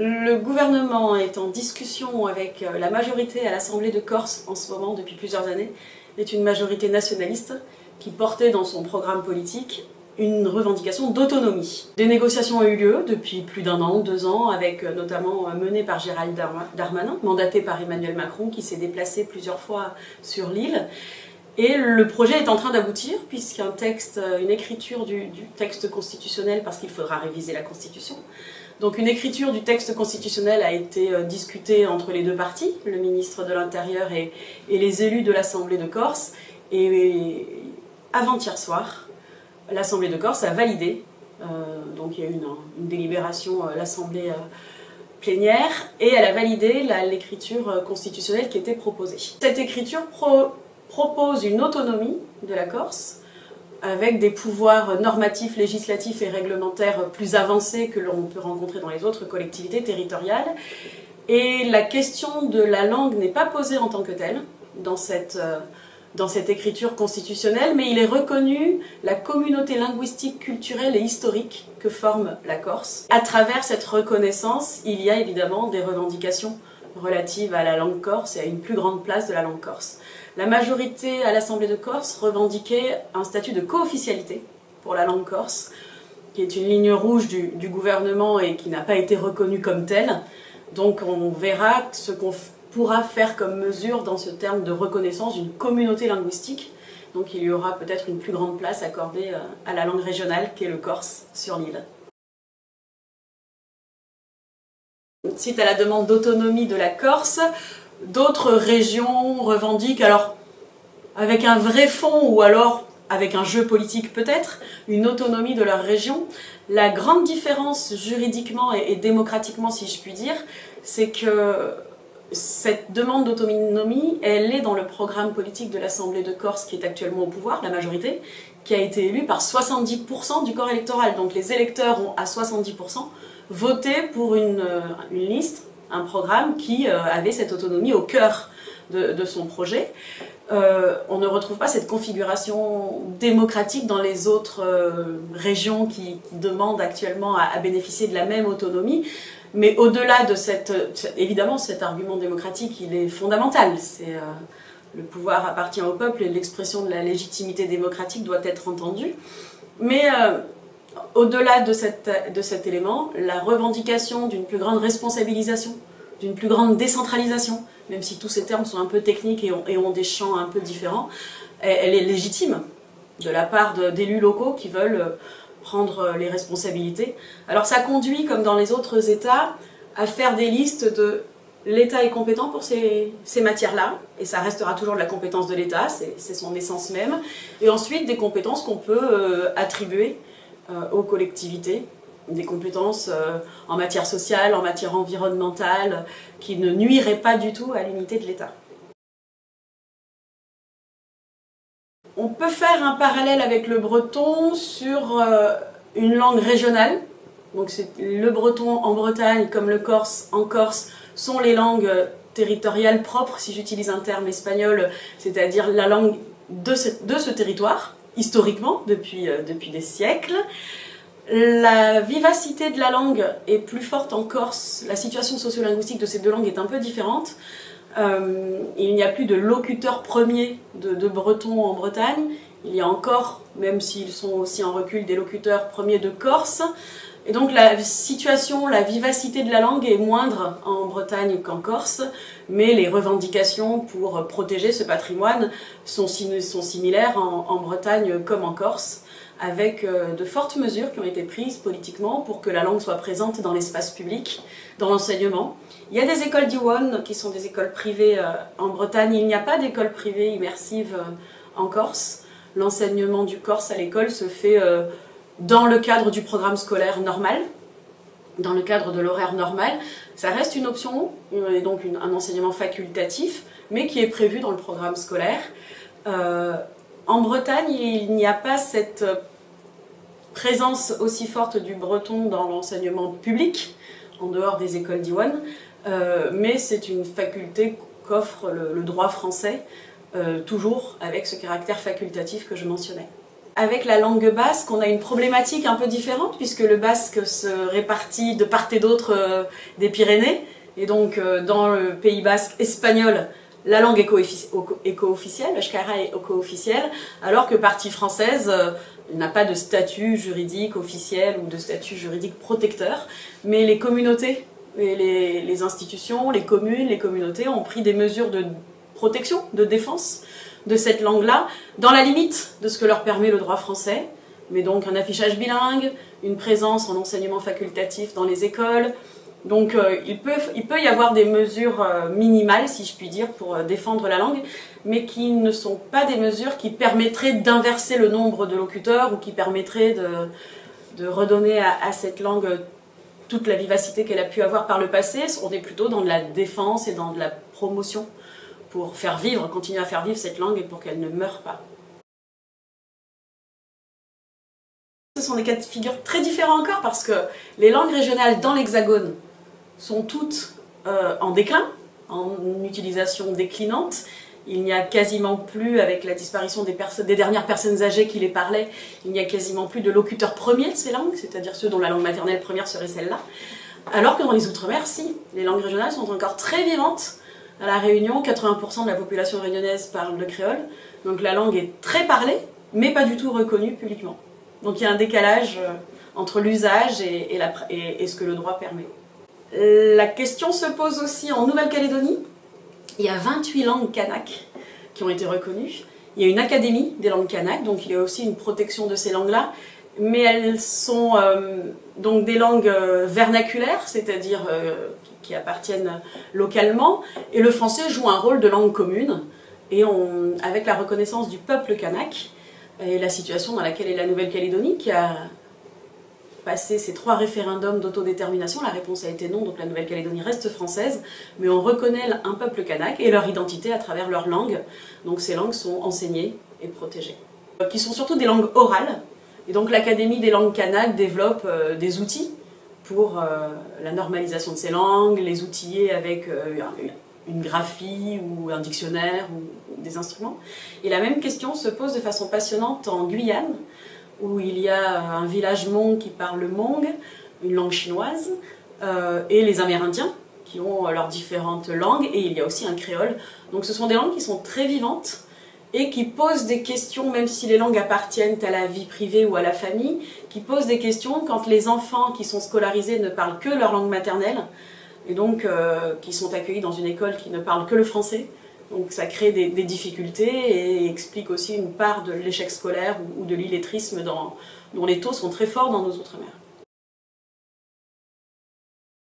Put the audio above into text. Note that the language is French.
Le gouvernement est en discussion avec la majorité à l'Assemblée de Corse en ce moment depuis plusieurs années, est une majorité nationaliste qui portait dans son programme politique une revendication d'autonomie. Des négociations ont eu lieu depuis plus d'un an, 2 ans, avec notamment menées par Gérald Darmanin, mandaté par Emmanuel Macron, qui s'est déplacé plusieurs fois sur l'île. Et le projet est en train d'aboutir, puisqu'un texte, une écriture du texte constitutionnel, parce qu'il faudra réviser la Constitution. Donc une écriture du texte constitutionnel a été discutée entre les deux parties, le ministre de l'Intérieur et les élus de l'Assemblée de Corse. Et avant-hier soir, l'Assemblée de Corse a validé, donc il y a eu une délibération, l'Assemblée plénière, et elle a validé l'écriture constitutionnelle qui était proposée. Cette écriture propose une autonomie de la Corse, avec des pouvoirs normatifs, législatifs et réglementaires plus avancés que l'on peut rencontrer dans les autres collectivités territoriales. Et la question de la langue n'est pas posée en tant que telle dans cette écriture constitutionnelle, mais il est reconnu la communauté linguistique, culturelle et historique que forme la Corse. À travers cette reconnaissance, il y a évidemment des revendications relatives à la langue corse et à une plus grande place de la langue corse. La majorité à l'Assemblée de Corse revendiquait un statut de co-officialité pour la langue corse, qui est une ligne rouge du gouvernement et qui n'a pas été reconnue comme telle. Donc on verra ce qu'on pourra faire comme mesure dans ce terme de reconnaissance d'une communauté linguistique. Donc il y aura peut-être une plus grande place accordée à la langue régionale qu'est le corse sur l'île. Suite à la demande d'autonomie de la Corse, d'autres régions revendiquent, alors avec un vrai fond ou alors avec un jeu politique peut-être, une autonomie de leur région. La grande différence juridiquement et démocratiquement, si je puis dire, c'est que cette demande d'autonomie, elle est dans le programme politique de l'Assemblée de Corse qui est actuellement au pouvoir, la majorité, qui a été élue par 70% du corps électoral. Donc les électeurs ont à 70% voté pour une liste, un programme qui avait cette autonomie au cœur de son projet. On ne retrouve pas cette configuration démocratique dans les autres régions qui demandent actuellement à bénéficier de la même autonomie. Mais au-delà de évidemment, cet argument démocratique, il est fondamental. Le pouvoir appartient au peuple et l'expression de la légitimité démocratique doit être entendue. Mais au-delà de cet élément, la revendication d'une plus grande responsabilisation, d'une plus grande décentralisation, même si tous ces termes sont un peu techniques et ont des champs un peu différents, elle est légitime de la part d'élus locaux qui veulent prendre les responsabilités. Alors ça conduit, comme dans les autres États, à faire des listes de l'État est compétent pour ces matières-là, et ça restera toujours de la compétence de l'État, c'est son essence même, et ensuite des compétences qu'on peut attribuer aux collectivités, des compétences en matière sociale, en matière environnementale, qui ne nuiraient pas du tout à l'unité de l'État. On peut faire un parallèle avec le breton sur une langue régionale. Donc le breton en Bretagne comme le corse en Corse sont les langues territoriales propres, si j'utilise un terme espagnol, c'est-à-dire la langue de ce territoire, historiquement, depuis des siècles. La vivacité de la langue est plus forte en Corse, la situation sociolinguistique de ces deux langues est un peu différente. Il n'y a plus de locuteurs premiers de breton en Bretagne, il y a encore, même s'ils sont aussi en recul, des locuteurs premiers de Corse. Et donc la situation, la vivacité de la langue est moindre en Bretagne qu'en Corse, mais les revendications pour protéger ce patrimoine sont similaires en Bretagne comme en Corse, avec de fortes mesures qui ont été prises politiquement pour que la langue soit présente dans l'espace public, dans l'enseignement. Il y a des écoles d'Iwan qui sont des écoles privées en Bretagne, il n'y a pas d'école privée immersive en Corse. L'enseignement du corse à l'école se fait dans le cadre du programme scolaire normal, dans le cadre de l'horaire normal. Ça reste une option, et donc un enseignement facultatif, mais qui est prévu dans le programme scolaire. En Bretagne, il n'y a pas cette présence aussi forte du breton dans l'enseignement public, en dehors des écoles d'Iwan, mais c'est une faculté qu'offre le droit français, toujours avec ce caractère facultatif que je mentionnais. avec la langue basque, on a une problématique un peu différente, puisque le basque se répartit de part et d'autre des Pyrénées. Et donc, dans le Pays basque espagnol, la langue est co-officielle, l'euskara est co-officielle, alors que partie française n'a pas de statut juridique officiel ou de statut juridique protecteur. Mais les communautés, et les institutions, les communes, les communautés ont pris des mesures de protection, de défense de cette langue-là, dans la limite de ce que leur permet le droit français, mais donc un affichage bilingue, une présence en enseignement facultatif dans les écoles. Donc il peut y avoir des mesures minimales, si je puis dire, pour défendre la langue, mais qui ne sont pas des mesures qui permettraient d'inverser le nombre de locuteurs ou qui permettraient de redonner à cette langue toute la vivacité qu'elle a pu avoir par le passé. On est plutôt dans de la défense et dans de la promotion pour faire vivre, continuer à faire vivre cette langue et pour qu'elle ne meure pas. Ce sont des cas de figure très différents encore parce que les langues régionales dans l'Hexagone sont toutes en déclin, en utilisation déclinante. Il n'y a quasiment plus, avec la disparition des dernières personnes âgées qui les parlaient, il n'y a quasiment plus de locuteurs premiers de ces langues, c'est-à-dire ceux dont la langue maternelle première serait celle-là. Alors que dans les Outre-mer, si, les langues régionales sont encore très vivantes. À La Réunion, 80% de la population réunionnaise parle le créole, donc la langue est très parlée, mais pas du tout reconnue publiquement. Donc il y a un décalage entre l'usage et ce que le droit permet. La question se pose aussi en Nouvelle-Calédonie. Il y a 28 langues kanak qui ont été reconnues. Il y a une académie des langues kanak, donc il y a aussi une protection de ces langues-là, mais elles sont donc des langues vernaculaires, c'est-à-dire qui appartiennent localement, et le français joue un rôle de langue commune, et avec la reconnaissance du peuple kanak, et la situation dans laquelle est la Nouvelle-Calédonie, qui a passé ces 3 référendums d'autodétermination, la réponse a été non, donc la Nouvelle-Calédonie reste française, mais on reconnaît un peuple kanak et leur identité à travers leur langue, donc ces langues sont enseignées et protégées. Qui sont surtout des langues orales, et donc l'Académie des langues kanak développe des outils pour la normalisation de ces langues, les outiller avec une graphie ou un dictionnaire ou des instruments. Et la même question se pose de façon passionnante en Guyane, où il y a un village Hmong qui parle le Hmong, une langue chinoise, et les Amérindiens qui ont leurs différentes langues, et il y a aussi un créole. Donc ce sont des langues qui sont très vivantes et qui posent des questions, même si les langues appartiennent à la vie privée ou à la famille, qui posent des questions quand les enfants qui sont scolarisés ne parlent que leur langue maternelle, et donc qui sont accueillis dans une école qui ne parle que le français. Donc ça crée des difficultés et explique aussi une part de l'échec scolaire ou de l'illettrisme dont les taux sont très forts dans nos Outre-mer.